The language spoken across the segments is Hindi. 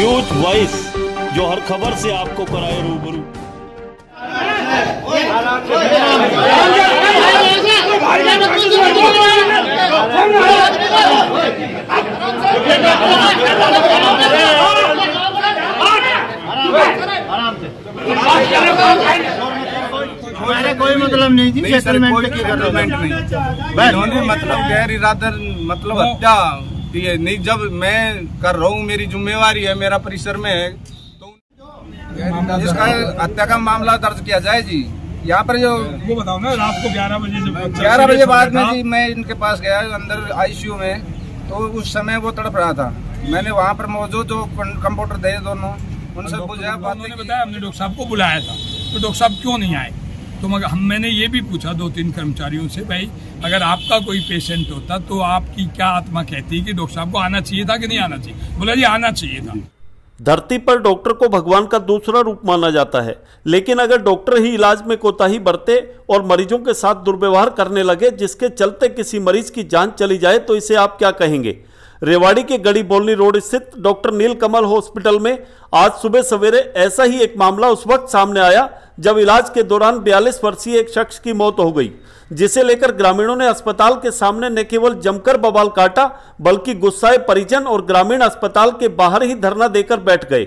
न्यूज वॉइस, जो हर खबर से आपको कराए रूबरू। हमारा कोई मतलब नहीं जी, सेटलमेंट की गवर्नमेंट नहीं, इन्होंने मतलब गैर इरादा मतलब हत्या ये नहीं, जब मैं कर रहा हूँ मेरी जिम्मेवारी है, मेरा परिसर में है, तो इसका हत्या का मामला दर्ज किया जाए जी। यहाँ पर जो वो बताओ ना, रात को 11 बजे बाद में जी मैं इनके पास गया अंदर आईसीयू में, तो उस समय वो तड़प रहा था। मैंने वहाँ पर मौजूद जो कंप्यूटर दे दोनों उनसे पूछा, उन्होंने बताया हमने डॉक्टर साहब को बुलाया था, तो डॉक्टर साहब क्यों नहीं आए। तो मगर मैंने ये भी पूछा 2-3 कर्मचारियों से, भाई अगर आपका कोई पेशेंट होता तो आपकी क्या आत्मा कहती है कि डॉक्टर साहब को आना चाहिए था कि नहीं आना चाहिए। बोला जी आना चाहिए था। धरती पर डॉक्टर को भगवान का दूसरा रूप माना जाता है, लेकिन अगर डॉक्टर ही इलाज में कोताही बरते और मरीजों के साथ दुर्व्यवहार करने लगे, जिसके चलते किसी मरीज की जान चली जाए, तो इसे आप क्या कहेंगे। रेवाड़ी के गड़ी बोलनी रोड स्थित डॉक्टर नीलकमल हॉस्पिटल में आज सुबह सवेरे ऐसा ही एक मामला उस वक्त सामने आया जब इलाज के दौरान 42 वर्षीय एक शख्स की मौत हो गई, जिसे लेकर ग्रामीणों ने अस्पताल के सामने न केवल जमकर बवाल काटा, बल्कि गुस्साए परिजन और ग्रामीण अस्पताल के बाहर ही धरना देकर बैठ गए।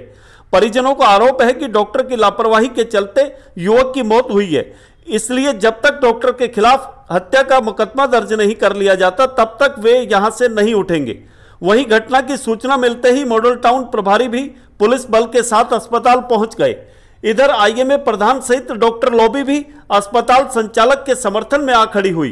परिजनों का आरोप है कि डॉक्टर की लापरवाही के चलते युवक की मौत हुई है, इसलिए जब तक डॉक्टर के खिलाफ हत्या का मुकदमा दर्ज नहीं कर लिया जाता तब तक वे यहां से नहीं उठेंगे। वहीं घटना की सूचना मिलते ही मॉडल टाउन प्रभारी भी पुलिस बल के साथ अस्पताल पहुंच गए। इधर आईएमए प्रधान सहित डॉक्टर लॉबी भी अस्पताल संचालक के समर्थन में आ खड़ी हुई।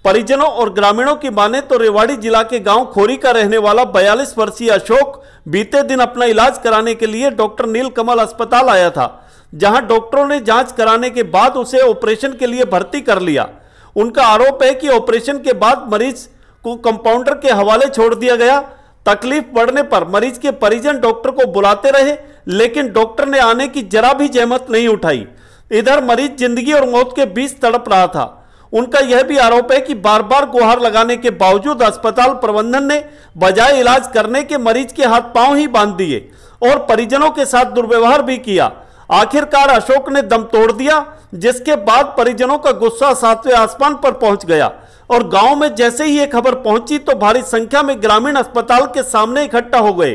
परिजनों और ग्रामीणों की माने तो रेवाड़ी जिला के गांव खोरी का रहने वाला 42 वर्षीय अशोक बीते दिन अपना इलाज कराने के लिए डॉक्टर नीलकमल अस्पताल आया था, जहां डॉक्टरों ने जांच कराने के बाद उसे ऑपरेशन के लिए भर्ती कर लिया। उनका आरोप है कि ऑपरेशन के बाद मरीज को कंपाउंडर के हवाले छोड़ दिया गया। तकलीफ बढ़ने पर मरीज के परिजन डॉक्टर को बुलाते रहे, लेकिन डॉक्टर ने आने की जरा भी जहमत नहीं उठाई। इधर मरीज जिंदगी और मौत के बीच तड़प रहा था। उनका यह भी आरोप है कि बार बार गुहार लगाने के बावजूद अस्पताल प्रबंधन ने बजाय इलाज करने के मरीज के हाथ पांव ही बांध दिए और परिजनों के साथ दुर्व्यवहार भी किया। आखिरकार अशोक ने दम तोड़ दिया, जिसके बाद परिजनों का गुस्सा 7वें आसमान पर पहुंच गया और गांव में जैसे ही ये खबर पहुंची तो भारी संख्या में ग्रामीण अस्पताल के सामने इकट्ठा हो गए,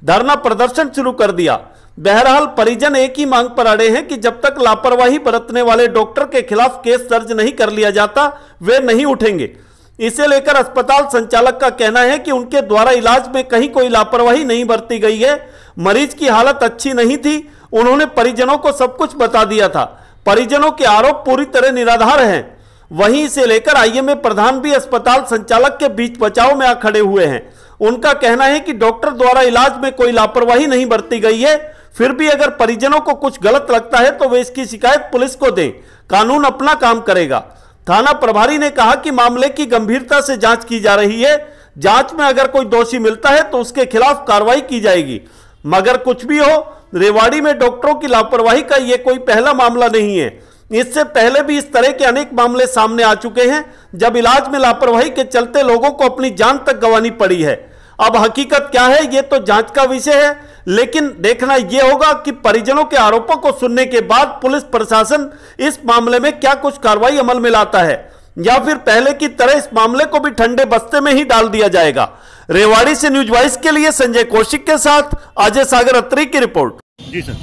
धरना प्रदर्शन शुरू कर दिया। बहरहाल परिजन एक ही मांग पर अड़े हैं कि जब तक लापरवाही बरतने वाले डॉक्टर के खिलाफ केस दर्ज नहीं कर लिया जाता वे नहीं उठेंगे। इसे लेकर अस्पताल संचालक का कहना है कि उनके द्वारा इलाज में कहीं कोई लापरवाही नहीं बरती गई है। मरीज की हालत अच्छी नहीं थी, उन्होंने परिजनों को सब कुछ बता दिया था। परिजनों के आरोप पूरी तरह निराधार हैं। वहीं इसे लेकर आईएमए प्रधान भी अस्पताल संचालक के बीच बचाव में आ खड़े हुए हैं। उनका कहना है कि डॉक्टर द्वारा इलाज में कोई लापरवाही नहीं बरती गई है, फिर भी अगर परिजनों को कुछ गलत लगता है तो वे इसकी शिकायत पुलिस को दें, कानून अपना काम करेगा। थाना प्रभारी ने कहा कि मामले की गंभीरता से जांच की जा रही है, जांच में अगर कोई दोषी मिलता है तो उसके खिलाफ कार्रवाई की जाएगी। मगर कुछ भी हो, रेवाड़ी में डॉक्टरों की लापरवाही का यह कोई पहला मामला नहीं है। इससे पहले भी इस तरह के अनेक मामले सामने आ चुके हैं, जब इलाज में लापरवाही के चलते लोगों को अपनी जान तक गंवानी पड़ी है। अब हकीकत क्या है ये तो जांच का विषय है, लेकिन देखना यह होगा कि परिजनों के आरोपों को सुनने के बाद पुलिस प्रशासन इस मामले में क्या कुछ कार्रवाई अमल में लाता है, या फिर पहले की तरह इस मामले को भी ठंडे बस्ते में ही डाल दिया जाएगा। रेवाड़ी से न्यूज वॉइस के लिए संजय कौशिक के साथ अजय सागर अत्री की रिपोर्ट। जी सर,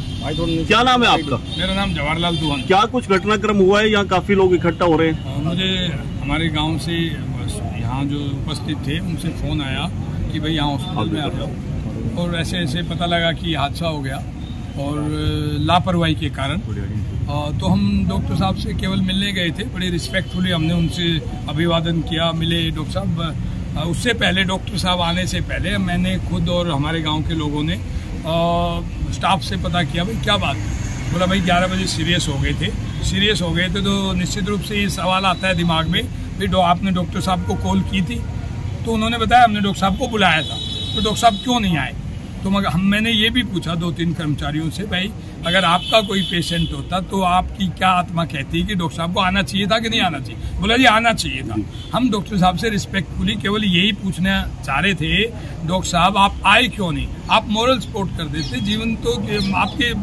क्या नाम है आपका? मेरा नाम जवाहरलाल दुहान। क्या कुछ घटनाक्रम हुआ है? यहाँ काफी लोग इकट्ठा हो रहे हैं। मुझे हमारे गांव से यहाँ जो उपस्थित थे उनसे फोन आया कि भाई यहाँ हॉस्पिटल में आ जाओ, और ऐसे ऐसे पता लगा कि हादसा हो गया और लापरवाही के कारण। तो हम डॉक्टर साहब से केवल मिलने गए थे, बड़े रिस्पेक्टफुली हमने उनसे अभिवादन किया, मिले डॉक्टर साहब। उससे पहले डॉक्टर साहब आने से पहले मैंने खुद और हमारे गाँव के लोगों ने स्टाफ से पता किया भाई क्या बात है। बोला भाई 11 बजे सीरियस हो गए थे। तो निश्चित रूप से ये सवाल आता है दिमाग में, भाई आपने डॉक्टर साहब को कॉल की थी? तो उन्होंने बताया हमने डॉक्टर साहब को बुलाया था। तो डॉक्टर साहब क्यों नहीं आए। तो मगर मैंने ये भी पूछा 2-3 कर्मचारियों से, भाई अगर आपका कोई पेशेंट होता तो आपकी क्या आत्मा कहती कि डॉक्टर साहब को आना चाहिए था कि नहीं आना चाहिए? बोला जी आना चाहिए था। हम डॉक्टर साहब से रिस्पेक्टफुली केवल यही पूछना चाह रहे थे, डॉक्टर साहब आप आए क्यों नहीं? आप मोरल सपोर्ट कर देते। जीवन तो आपके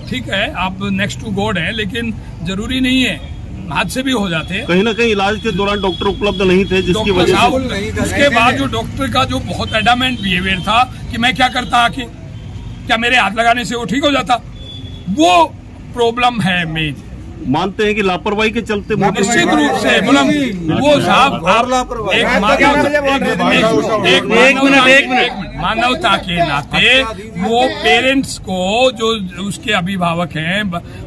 ठीक है, आप नेक्स्ट टू गॉड है, लेकिन जरूरी नहीं है, हादसे भी हो जाते हैं। कहीं ना कहीं इलाज के दौरान डॉक्टर उपलब्ध नहीं थे, जिसकी वजह से उसके बाद जो डॉक्टर का जो बहुत एडामेंट बिहेवियर था कि मैं क्या करता आके, क्या मेरे हाथ लगाने से वो ठीक हो जाता, वो प्रॉब्लम है मेन। मानते हैं कि लापरवाही के चलते निश्चित रूप से वो साहब एक मानवता के नाते वो पेरेंट्स को जो उसके अभिभावक हैं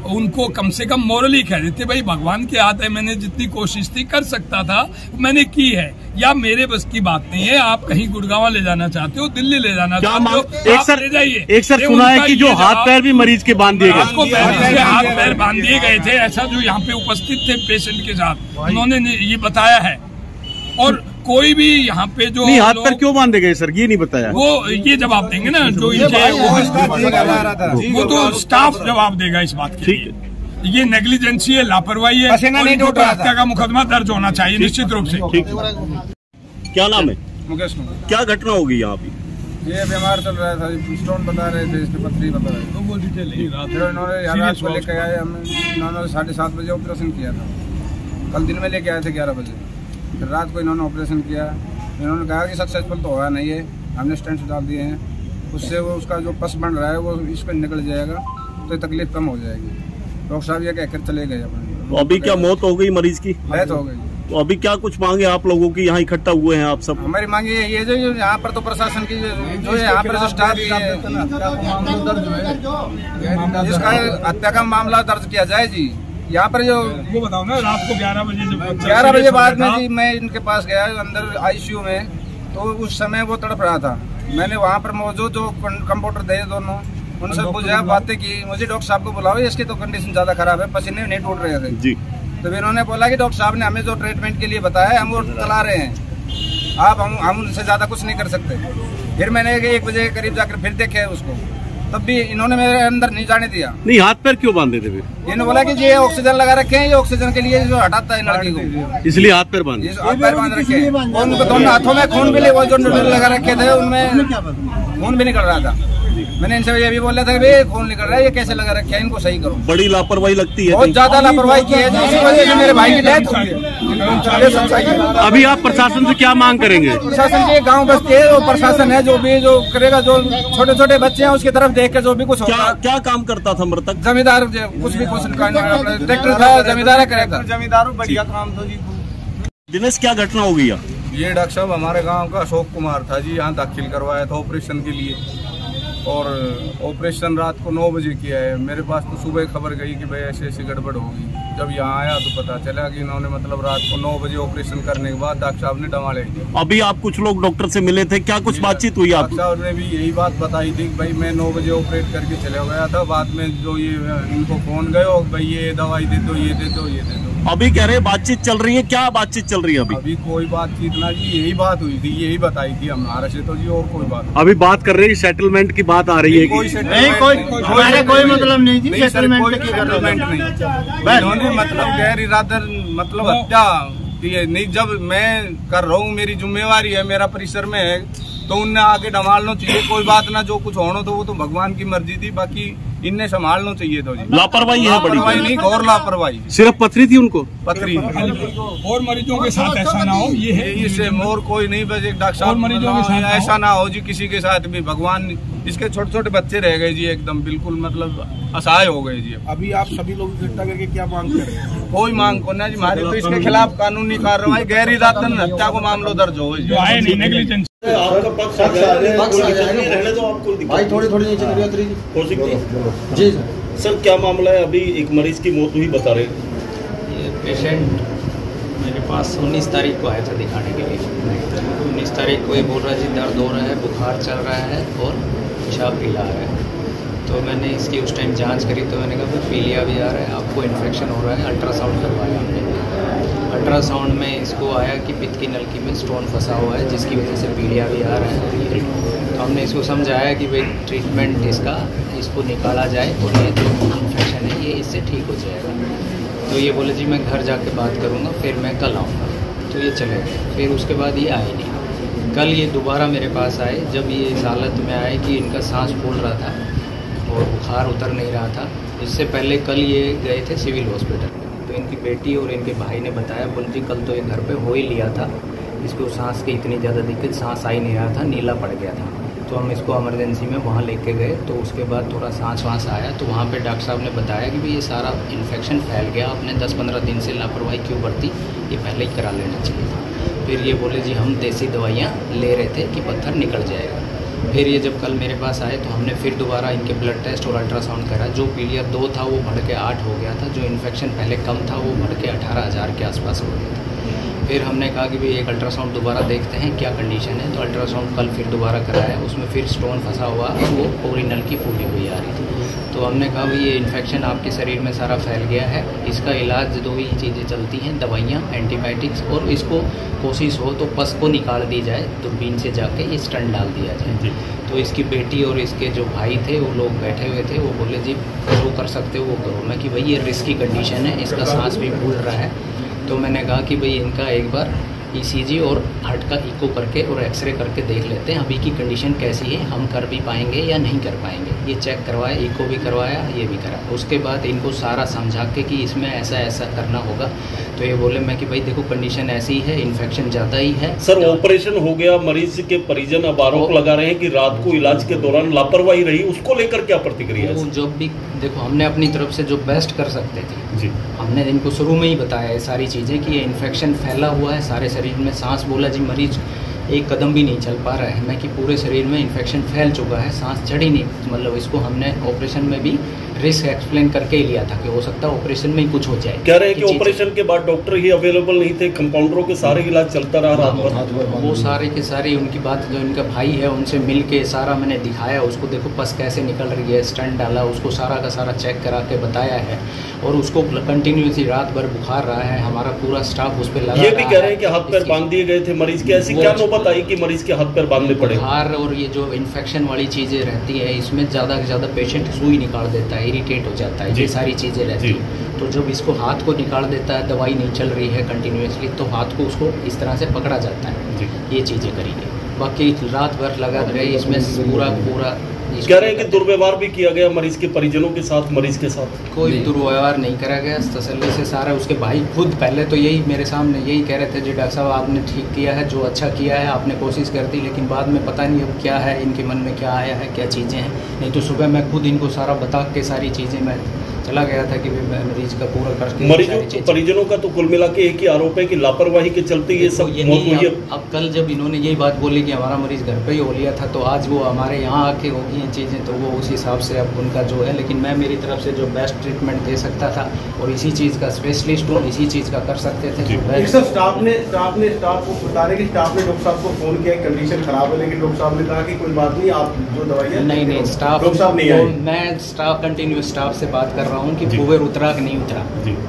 उनको कम से कम मोरली कह देते, भाई भगवान के हाथ है, मैंने जितनी कोशिश थी कर सकता था मैंने की है, या मेरे बस की बात नहीं है, आप कहीं गुड़गांव ले जाना चाहते हो, दिल्ली ले जाना चाहते हो, आप ले जाइए। एक सर सुना है कि जो हाथ पैर भी मरीज के बांध दिए गए, आपको हाथ पैर बांध दिए गए थे, ऐसा जो यहाँ पे उपस्थित थे पेशेंट के साथ उन्होंने ये बताया है। और कोई भी यहाँ पे जो नहीं, हाथ पैर क्यों बांधे गए सर, ये नहीं बताया। वो ये जवाब देंगे ना जो वो तो स्टाफ जवाब देगा इस बात के लिए। ये नेग्लिजेंसी है, लापरवाही है, हत्या का मुकदमा दर्ज होना चाहिए निश्चित रूप से। क्या नाम है? मुकेश। क्या घटना होगी यहाँ पे? ये बीमार चल रहा था, स्टोन बता रहे थे, इसकी पथरी बता रहे थे। इन्होंने रात को लेकर आए, इन्होंने 7:30 बजे ऑपरेशन किया था। कल दिन में लेके आए थे 11 बजे, फिर रात को इन्होंने ऑपरेशन किया। इन्होंने कहा कि सक्सेसफुल तो होगा नहीं है, हमने स्टेंट डाल दिए हैं, उससे वो उसका जो पस बन रहा है वो इस पर निकल जाएगा तो तकलीफ कम हो जाएगी। डॉक्टर साहब ये कहकर चले गए अपने। तो अभी क्या मौत हो गई मरीज की? डेथ हो गई। तो अभी क्या कुछ मांगे आप लोगों की, यहाँ इकट्ठा हुए हैं आप सब? हमारी मांग ये जो यहाँ पर तो प्रशासन की जो यहाँ पर जो स्टाफ है इसका हत्या का मामला दर्ज किया जाए जी। यहाँ पर जो वो बताओ ना, रात को 11 बजे बाद में जी मैं इनके पास गया अंदर आईसीयू में, तो उस समय वो तड़प रहा था। मैंने वहाँ पर मौजूद जो कंपाउंडर थे दोनों, उनसे पूछा, बातें की, मुझे डॉक्टर साहब को बुलाओ, इसकी तो कंडीशन ज्यादा खराब है, पसीने नहीं टूट रहे थे जी। तो फिर उन्होंने बोला कि डॉक्टर साहब ने हमें जो ट्रीटमेंट के लिए बताया हम वो चला रहे हैं, आप हम उनसे ज्यादा कुछ नहीं कर सकते। फिर मैंने 1 बजे के करीब जाकर फिर देखे उसको, तब भी इन्होंने मेरे अंदर नहीं जाने दिया। नहीं, हाथ पैर क्यों बांधे थे? इन्होंने बोला कि ये ऑक्सीजन लगा रखे हैं, ये ऑक्सीजन के लिए जो हटाता है लड़की को, इसलिए हाथ पैर बांधे। हाथ पैर बांध रखे हैं। उनको दोनों हाथों में खून भी वो जो लगा रखे थे उनमें खून भी निकल रहा था। मैंने इनसे ये भी बोला था कि खून निकल रहा है, ये कैसे लगा रखे हैं, इनको सही करो। बड़ी लापरवाही लगती है, बहुत ज्यादा लापरवाही की है, इसी वजह से मेरे भाई की डेथ हुई है। अभी आप प्रशासन से क्या मांग करेंगे? प्रशासन की गांव बस्ती है, जो प्रशासन है जो भी जो करेगा, जो छोटे छोटे बच्चे हैं उसकी तरफ देख के जो भी कुछ होगा। क्या काम करता था मृतक? जमींदार, कुछ भी कुछ ट्रैक्टर था, जमींदार करेगा। जमींदार बढ़िया काम था जी। दिनेश, क्या घटना हो गई? ये डॉक्टर साहब हमारे गांव का अशोक कुमार था जी, यहाँ दाखिल करवाया था ऑपरेशन के लिए, और ऑपरेशन रात को 9 बजे किया है। मेरे पास तो सुबह खबर गई कि भाई ऐसी ऐसी गड़बड़ होगी। जब यहाँ आया तो पता चला कि इन्होंने मतलब रात को 9 बजे ऑपरेशन करने के बाद डॉक्टर साहब ने डमाले दी। अभी आप कुछ लोग डॉक्टर से मिले थे, क्या कुछ बातचीत हुई? डॉक्टर साहब ने भी यही बात बताई थी कि भाई मैं 9 बजे ऑपरेट करके चले गया था, बाद में जो ये इनको फोन गए भाई ये दवाई दे दो, ये दे दो, ये दे दो। अभी कह रहे बातचीत चल रही है, क्या बातचीत चल रही है? अभी कोई बातचीत ना जी, यही बात हुई थी, यही बताई थी हमारे से तो जी, और कोई बात। अभी बात कर रहे हैं सेटलमेंट की बात आ रही है कि कोई मतलब नहीं जी, सेटलमेंट नहीं। इन्होंने मतलब गैर इरादा मतलब हत्या की है नहीं। जब मैं कर रहा हूँ, मेरी जिम्मेवारी है, मेरा परिसर में है, तो उनने आगे संभालना चाहिए। कोई बात ना, जो कुछ होना तो वो तो भगवान की मर्जी थी, बाकी इनने संभालना चाहिए। तो जी लापरवाही है, लापरवाही नहीं, और लापरवाही। सिर्फ पथरी थी उनको, पथरी। और मरीजों के साथ ऐसा ना हो, ये है इससे और कोई नहीं, बस एक डॉक्टर साहब मरीजों के साथ ऐसा ना हो जी, किसी के साथ भी। भगवान, इसके छोटे छोटे बच्चे रह गए जी, एकदम बिल्कुल मतलब असहाय हो गए जी। अभी आप सभी लोग इकट्ठा करके क्या मांग कर रहे हैं? कोई मांग को ना जी, हमारी तो इसके खिलाफ कानूनी कार्रवाई, गैर इरादतन हत्या को मामला दर्ज हो नेग्लिजेंस। आपका पक्ष आ जाएगा तो आपको भाई थोड़ी नीचे हो सकती है जी। सर, क्या मामला है? अभी एक मरीज की मौत हुई बता रहे। ये पेशेंट मेरे पास 19 तारीख को आया था दिखाने के लिए। 19 तारीख को ये बोल रहा है जी दर्द हो रहा है, बुखार चल रहा है और पेशाब पीला आ रहा है। तो मैंने इसकी उस टाइम जांच करी तो मैंने कहा फिर पीलिया भी आ रहा है, आपको इन्फेक्शन हो रहा है। अल्ट्रासाउंड करवाया हमने। अल्ट्रासाउंड में इसको आया कि पित्त की नलकी में स्टोन फंसा हुआ है, जिसकी वजह से पीलिया भी आ रहा है। तो हमने इसको समझाया कि भाई ट्रीटमेंट इसको निकाला जाए और ये जो इन्फेक्शन है ये इससे ठीक हो जाएगा। तो ये बोले जी मैं घर जाके बात करूँगा, फिर मैं कल आऊँगा। तो ये चले गए। फिर उसके बाद ये आए नहीं। कल ये दोबारा मेरे पास आए, जब ये इस हालत में आए कि इनका सांस फूल रहा था और बुखार उतर नहीं रहा था। इससे पहले कल ये गए थे सिविल हॉस्पिटल में, तो इनकी बेटी और इनके भाई ने बताया, बोलती कल तो ये घर पे हो ही लिया था, इसको सांस की इतनी ज़्यादा दिक्कत, सांस आ ही नहीं रहा था, नीला पड़ गया था। तो हम इसको इमरजेंसी में वहाँ लेके गए। तो उसके बाद थोड़ा सांस वाँस आया, तो वहाँ पे डॉक्टर साहब ने बताया कि भाई ये सारा इन्फेक्शन फैल गया, आपने 10-15 दिन से लापरवाही क्यों बरती, ये पहले ही करा लेना चाहिए था। फिर ये बोले जी हम देसी दवाइयाँ ले रहे थे कि पत्थर निकल जाएगा। फिर ये जब कल मेरे पास आए तो हमने फिर दोबारा इनके ब्लड टेस्ट और अल्ट्रासाउंड करा। जो पीलिया 2 था वो बढ़ के 8 हो गया था, जो इन्फेक्शन पहले कम था वो बढ़ के 18,000 के आसपास हो गया था। फिर हमने कहा कि भाई एक अल्ट्रासाउंड दोबारा देखते हैं क्या कंडीशन है। तो अल्ट्रासाउंड कल फिर दोबारा कराया, उसमें फिर स्टोन फंसा हुआ और वो पूरी नलकी फूटी हुई आ रही थी। तो हमने कहा भाई ये इन्फेक्शन आपके शरीर में सारा फैल गया है, इसका इलाज 2 ही चीज़ें चलती हैं, दवाइयाँ, एंटीबायोटिक्स, और इसको कोशिश हो तो पस को निकाल दी जाए, दूरबीन से जाके ये स्टंट डाल दिया जाए। तो इसकी बेटी और इसके जो भाई थे वो लोग बैठे हुए थे, वो बोले जी जो कर सकते हो वो करो। मैं कि भाई ये रिस्की कंडीशन है, इसका सांस भी फूल रहा है। तो मैंने कहा कि भाई इनका एक बार ईसीजी और हार्ट का इको करके और एक्सरे करके देख लेते हैं अभी की कंडीशन कैसी है, हम कर भी पाएंगे या नहीं कर पाएंगे। ये चेक करवाया, इको भी करवाया, ये भी करा। उसके बाद इनको सारा समझा के कि इसमें ऐसा ऐसा करना होगा। तो ये बोले मैं कि भाई देखो कंडीशन ऐसी है, इन्फेक्शन ज़्यादा ही है। सर ऑपरेशन हो गया, मरीज के परिजन अब आरोप लगा रहे हैं कि रात को इलाज के दौरान लापरवाही रही, उसको लेकर क्या प्रतिक्रिया है? जो भी देखो हमने अपनी तरफ से जो बेस्ट कर सकते थे जी, हमने इनको शुरू में ही बताया ये सारी चीज़ें कि ये इन्फेक्शन फैला हुआ है सारे शरीर में। सांस बोला जी मरीज एक कदम भी नहीं चल पा रहा है, मैं कि पूरे शरीर में इन्फेक्शन फैल चुका है, सांस चढ़ ही नहीं। मतलब इसको हमने ऑपरेशन में भी रिस्क एक्सप्लेन करके ही लिया था कि हो सकता है ऑपरेशन में ही कुछ हो जाए। कह रहे हैं कि ऑपरेशन के बाद डॉक्टर ही अवेलेबल नहीं थे, कंपाउंडरों के सारे इलाज चलता रहा रात भर। वो सारे के सारे उनकी बात, जो इनका भाई है उनसे मिल के सारा मैंने दिखाया उसको, देखो पस कैसे निकल रही है, स्टंट डाला, उसको सारा का सारा चेक करा के बताया है। और उसको कंटिन्यूसली रात भर बुखार रहा है, हमारा पूरा स्टाफ उस पर लगा। ये भी कह रहे हैं कि हाथ पैर बांध दिए गए थे मरीज के, ऐसी क्या नौबत आई कि मरीज के हाथ पैर बांधने पड़े? बुखार और ये जो इन्फेक्शन वाली चीज़ें रहती है इसमें ज़्यादा से ज़्यादा पेशेंट सुई निकाल देता है, इरिटेट हो जाता है, ये सारी चीज़ें रहती हैं। तो जब इसको हाथ को निकाल देता है, दवाई नहीं चल रही है कंटिन्यूसली, तो हाथ को उसको इस तरह से पकड़ा जाता है। ये चीज़ें करेंगे, बाकी रात भर लगा रहे इसमें पूरा कह रहे हैं कि दुर्व्यवहार भी किया गया मरीज के परिजनों के साथ, मरीज के साथ कोई दुर्व्यवहार नहीं करा गया, तसल्ली से सारा। उसके भाई खुद पहले तो यही मेरे सामने यही कह रहे थे जी डॉक्टर साहब आपने ठीक किया है, जो अच्छा किया है आपने कोशिश कर दी, लेकिन बाद में पता नहीं अब क्या है इनके मन में क्या आया है, क्या चीज़ें हैं। नहीं तो सुबह मैं खुद इनको सारा बता के सारी चीज़ें मैं चला गया था कि मैं मरीज का पूरा करके। मरीजों परिजनों का तो कुल मिला के एक ही आरोप है कि लापरवाही के चलते ये सब मौत हुई है। अब कल जब इन्होंने यही बात बोली कि हमारा मरीज घर पे ही हो लिया था, तो आज वो हमारे यहाँ आके होगी ये चीज़ें, तो वो उस हिसाब से अब उनका जो है, लेकिन मैं मेरी तरफ से जो बेस्ट ट्रीटमेंट दे सकता था और इसी चीज़ का स्पेशलिस्ट हूँ, इसी चीज़ का कर सकते थे। स्टाफ को बता रहे कि स्टाफ ने डॉक्टर साहब को फोन किया, कंडीशन खराब है, लेकिन डॉक्टर साहब ने कहा कि कोई बात नहीं, आप जो दवाइयाँ नहीं स्टाफ डॉक्टर साहब नहीं आए। मैं स्टाफ कंटिन्यूस स्टाफ से बात कर रहा हूँ कि पूरे उतरा कि नहीं उतरा,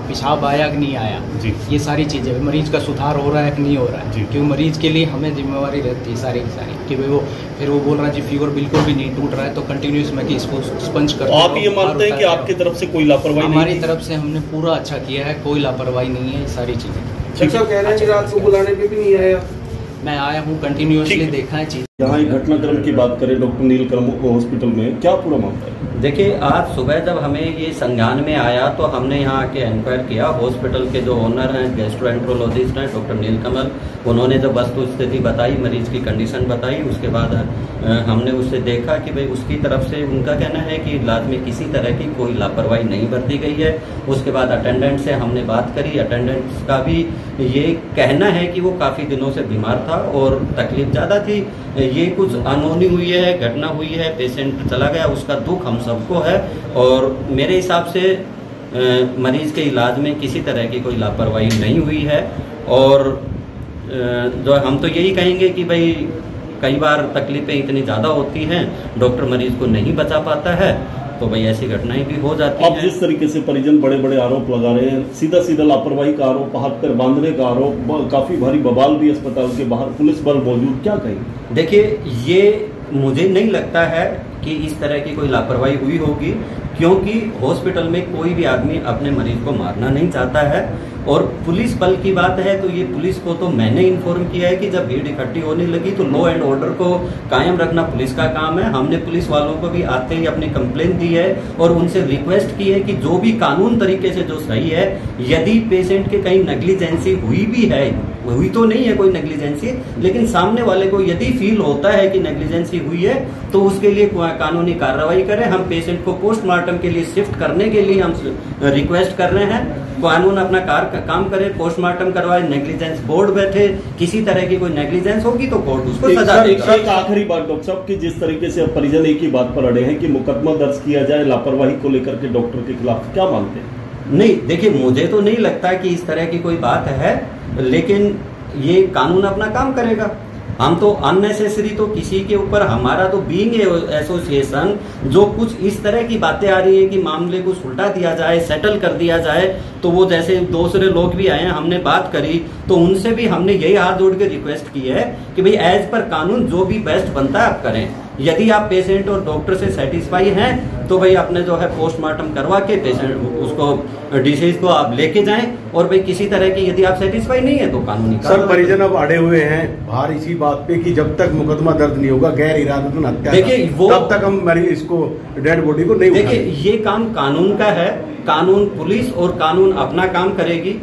पेशाब आया कि नहीं आया, ये सारी चीज़ें, मरीज का सुधार हो रहा है कि नहीं हो रहा है, क्योंकि मरीज के लिए हमें जिम्मेवारी रहती है सारी की सारी कि वो फिर वो बोल रहा है जी फीवर बिल्कुल भी नहीं टूट रहा है, तो कंटिन्यूस मैं कि इसको स्पंज कर। आप ये मानते हैं कि आपकी तरफ से कोई लापरवाही? हमारी तरफ से हमने पूरा अच्छा किया है, कोई लापरवाही नहीं है, ये सारी चीज़ें। शिक्षक कह रहे हैं कि रात को बुलाने पे भी नहीं आया। मैं आया हूँ, कंटिन्यूसली देखा है चीज़। यहाँ घटनाक्रम की बात करें डॉक्टर नीलकर्म हॉस्पिटल में, क्या पूरा मामला है? देखिए आज सुबह जब हमें ये संज्ञान में आया तो हमने यहाँ आके इंक्वायर किया। हॉस्पिटल के जो ओनर हैं गैस्ट्रोएंट्रोलॉजिस्ट हैं डॉक्टर नीलकमल, उन्होंने जब वस्तु स्थिति बताई, मरीज की कंडीशन बताई, उसके बाद हमने उससे देखा कि भाई उसकी तरफ से उनका कहना है कि इलाज में किसी तरह की कोई लापरवाही नहीं बरती गई है। उसके बाद अटेंडेंट से हमने बात करी, अटेंडेंट का भी ये कहना है कि वो काफ़ी दिनों से बीमार था और तकलीफ ज़्यादा थी, ये कुछ अनहोनी हुई है, घटना हुई है, पेशेंट चला गया, उसका दुख हम सबको है। और मेरे हिसाब से मरीज के इलाज में किसी तरह की कोई लापरवाही नहीं हुई है। और जो हम तो यही कहेंगे कि भाई कई बार तकलीफ़ें इतनी ज़्यादा होती हैं, डॉक्टर मरीज को नहीं बचा पाता है, तो भाई ऐसी घटनाएं भी हो जाती अब हैं। जिस तरीके से परिजन बड़े बड़े आरोप लगा रहे हैं, सीधा सीधा लापरवाही का आरोप, हाथ पैर बांधने का आरोप, काफी भारी बवाल भी अस्पताल के बाहर, पुलिस बल मौजूद, क्या कहेंगे? देखिए, ये मुझे नहीं लगता है कि इस तरह की कोई लापरवाही हुई होगी, क्योंकि हॉस्पिटल में कोई भी आदमी अपने मरीज को मारना नहीं चाहता है। और पुलिस बल की बात है तो ये पुलिस को तो मैंने इन्फॉर्म किया है कि जब भीड़ इकट्ठी होने लगी तो लॉ एंड ऑर्डर को कायम रखना पुलिस का काम है। हमने पुलिस वालों को भी आते ही अपनी कंप्लेन दी है और उनसे रिक्वेस्ट की है कि जो भी कानून तरीके से जो सही है, यदि पेशेंट के कहीं नेग्लिजेंसी हुई भी है, हुई तो नहीं है कोई नेग्लिजेंसी, लेकिन सामने वाले को यदि फील होता है कि नेग्लिजेंसी हुई है तो उसके लिए कानूनी कार्रवाई करें। हम पेशेंट को पोस्टमार्टम के लिए शिफ्ट करने के लिए हम रिक्वेस्ट कर रहे हैं। कानून अपना काम करे, पोस्टमार्टम करवाए, नेग्लिजेंस बोर्ड बैठे, किसी तरह की कोई नेग्लिजेंस होगी तो कोर्ट उसको सजा देगा। एक आखिरी बात डॉक्टर साहब की, जिस तरीके से अब परिजन एक ही बात पर अड़े हैं कि मुकदमा दर्ज किया जाए लापरवाही को लेकर के डॉक्टर के खिलाफ, क्या मानते हैं? नहीं, देखिए, मुझे तो नहीं लगता कि इस तरह की कोई बात है, लेकिन ये कानून अपना काम करेगा। हम तो अननेसेसरी तो किसी के ऊपर, हमारा तो बीइंग एसोसिएशन जो कुछ इस तरह की बातें आ रही है कि मामले को सुलटा दिया जाए, सेटल कर दिया जाए, तो वो जैसे दूसरे लोग भी आए हैं, हमने बात करी तो उनसे भी हमने यही हाथ जोड़ के रिक्वेस्ट की है कि भाई एज पर कानून जो भी बेस्ट बनता है आप करें। यदि आप पेशेंट और डॉक्टर से सेटिस्फाई हैं तो भाई अपने जो है पोस्टमार्टम करवा के पेशेंट उसको डिसीज को आप लेके जाएं, और भाई किसी तरह की यदि आप सेटिस्फाई नहीं है तो कानूनी सर परिजन अब अड़े हुए हैं बाहर इसी बात पे कि जब तक मुकदमा दर्ज नहीं होगा गैर इरादतन हत्या, देखिए वो तब तक हम मरीज को डेड बॉडी को नहीं देखिए, ये काम कानून का है, कानून पुलिस और कानून अपना काम करेगी।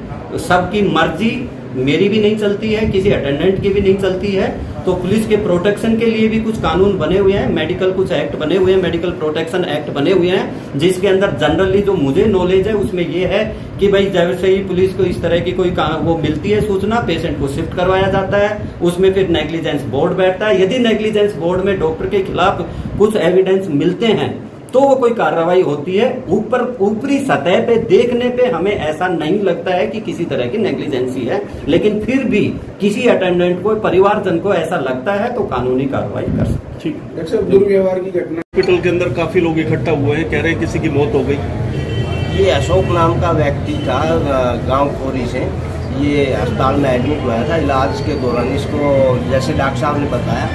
सबकी मर्जी मेरी भी नहीं चलती है, किसी अटेंडेंट की भी नहीं चलती है, तो पुलिस के प्रोटेक्शन के लिए भी कुछ कानून बने हुए हैं, मेडिकल कुछ एक्ट बने हुए हैं, मेडिकल प्रोटेक्शन एक्ट बने हुए हैं, जिसके अंदर जनरली जो मुझे नॉलेज है उसमें ये है कि भाई जैसे ही पुलिस को इस तरह की कोई वो मिलती है सूचना, पेशेंट को शिफ्ट करवाया जाता है, उसमें फिर नेग्लिजेंस बोर्ड बैठता है। यदि नेग्लिजेंस बोर्ड में डॉक्टर के खिलाफ कुछ एविडेंस मिलते हैं तो वो कोई कार्रवाई होती है। ऊपरी सतह पे देखने पे हमें ऐसा नहीं लगता है कि किसी तरह की नेग्लिजेंसी है, लेकिन फिर भी किसी अटेंडेंट को, परिवारजन को ऐसा लगता है तो कानूनी कार्रवाई कर सकते। ठीक, दुर्व्यवहार की घटना हॉस्पिटल के अंदर काफी लोग इकट्ठा हुए हैं, कह रहे हैं किसी की मौत हो गई। ये अशोक नाम का व्यक्ति था, गांव खोरी से, ये अस्पताल में एडमिट हुआ था। इलाज के दौरान इसको, जैसे डॉक्टर साहब ने बताया,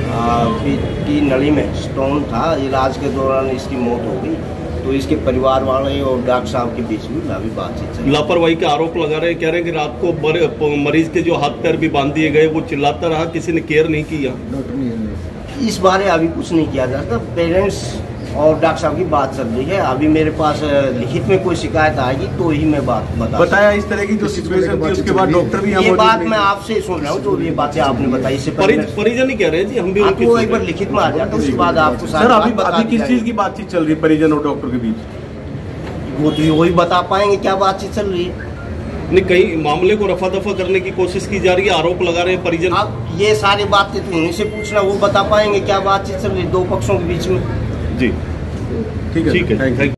पीठ की नली में स्टोन था। इलाज के दौरान इसकी मौत हो गई। तो इसके परिवार वाले और डॉक्टर साहब के बीच में अभी बातचीत चल रही है। लापरवाही के आरोप लगा रहे हैं, कह रहे हैं कि रात को मरीज के जो हाथ पैर भी बांध दिए गए, वो चिल्लाता रहा, किसी ने केयर नहीं किया। इस बारे अभी कुछ नहीं किया जा सकता। पेरेंट्स और डॉक्टर साहब की बात चल रही है। अभी मेरे पास लिखित में कोई शिकायत आएगी तो ही मैं बात बताया। इस तरह की जो सिचुएशन थी उसके बाद डॉक्टर भी ये बात मैं आपसे सुन रहा हूँ, जो ये बातें आपने बताई, इससे परिजन ही कह रहे हैं जी, हम भी आपको एक बार लिखित में आ जाए तो उसके बाद आपको सर अभी किस चीज की बातचीत चल रही है परिजन और डॉक्टर के बीच? वो तो वही बता पाएंगे क्या बातचीत चल रही है। नहीं, कई मामले को रफा दफा करने की कोशिश की जा रही है, आरोप लगा रहे हैं परिजन। आप ये सारी बातें तो उन्हीं से पूछना, वो बता पाएंगे क्या बातचीत चल रही है दो पक्षों के बीच में। जी ठीक है, थैंक यू।